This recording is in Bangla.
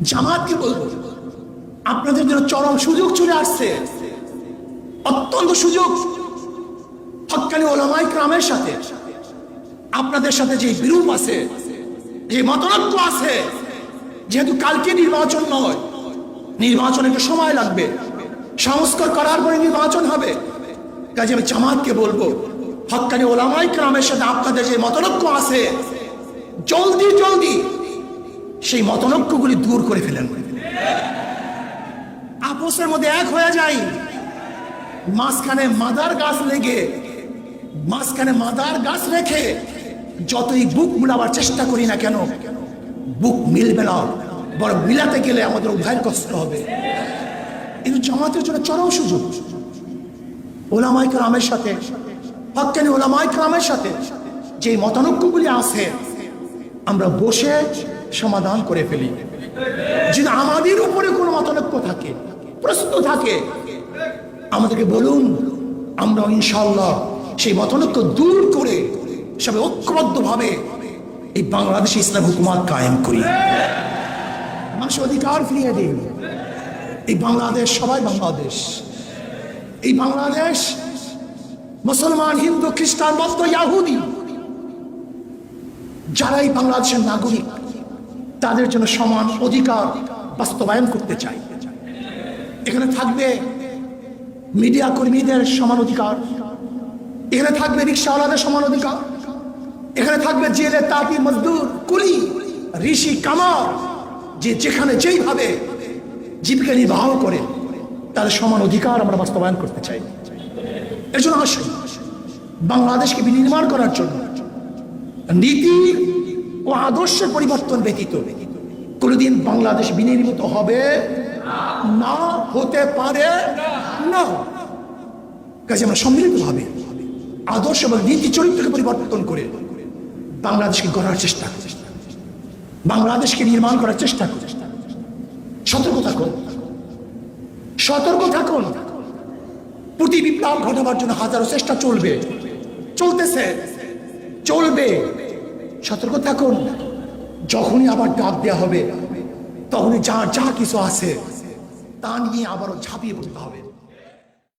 জামাতকে বলবো, আপনাদের জন্য চরম সুযোগ চলে আসছে, অত্যন্ত সুযোগ। হক্কানি ওলামায়ে কেরামের সাথে আপনাদের সাথে যে বিরূপ আছে, যে মতনৈক্য আছে, যেহেতু কালকে নির্বাচন নয়, নির্বাচনে একটু সময় লাগবে, সংস্কার করার পরে নির্বাচন হবে। কাজে আমি জামাতকে বলবো, হক্কানি ওলামায়ে কেরামের সাথে আপনাদের যে মতনৈক্য আছে, জলদি জলদি সেই মতনৈক্যগুলি দূর করে ফেলেন, আপসের মধ্যে এক হয়ে যাই। মাঝখানে মাদার গাছ লেগে, মাঝখানে মাদার গাছ রেখে যতই বুক মিলাবার চেষ্টা করি না কেন, বুক মিলবে না, বড় মিলাতে গেলে আমাদের উভয়ের কষ্ট হবে। কিন্তু জামাতের জন্য চরম সুযোগ। ওলামায়ে কেরামের সাথে, হক্কানি ওলামায়ে কেরামের সাথে যে মতানৈক্যগুলি আছে, আমরা বসে সমাধান করে ফেলি। যদি আমাদের উপরে কোনো মতানৈক্য থাকে, প্রশ্ন থাকে, আমাদেরকে বলুন, আমরা ইনশাআল্লাহ সেই মতানৈক্য দূর করে সবাই ঐক্যবদ্ধভাবে এই বাংলাদেশে ইসলাম হুকুমত কায়েম করি, মানুষের অধিকার ফিরিয়ে দিই। এই বাংলাদেশ সবাই বাংলাদেশ, এই বাংলাদেশ মুসলমান, হিন্দু, খ্রিস্টান, বৌদ্ধ, ইহুদি যারা এই বাংলাদেশের নাগরিক, তাদের জন্য সমান অধিকার বাস্তবায়ন করতে চাই। এখানে থাকবে মিডিয়া কর্মীদের সমান অধিকার, এখানে থাকবে রিক্সাওয়ালাদের সমান অধিকার, এখানে থাকবে জেলে তাঁতি, মজদুর, কুলি, ঋষি, কামার, যে যেখানে যেইভাবে জীবিকা নির্বাহ করে তাদের সমান অধিকার আমরা বাস্তবায়ন করতে চাই। এর জন্য আসুন, বাংলাদেশকে বিনির্মাণ করার জন্য নীতি ও আদর্শের পরিবর্তন ব্যতীত কোনোদিন বাংলাদেশ বিনির্মিত হবে না, হতে পারে না। কাজে আমরা সম্মিলিতভাবে আদর্শ এবং নীতি চরিত্রকে পরিবর্তন করে বাংলাদেশকে গড়ার চেষ্টা করি, বাংলাদেশকে নির্মাণ করার চেষ্টা করি। সতর্ক থাকুন, সতর্ক থাকুন। প্রতি বিপ্লব ঘটাবার জন্য হাজারো চেষ্টা চলবে, চলতেছে, চলবে। সতর্ক থাকুন, যখনই আবার ডাক দেওয়া হবে, তখনই যা যা কিছু আছে তা নিয়ে আবারও ঝাঁপিয়ে পড়তে হবে।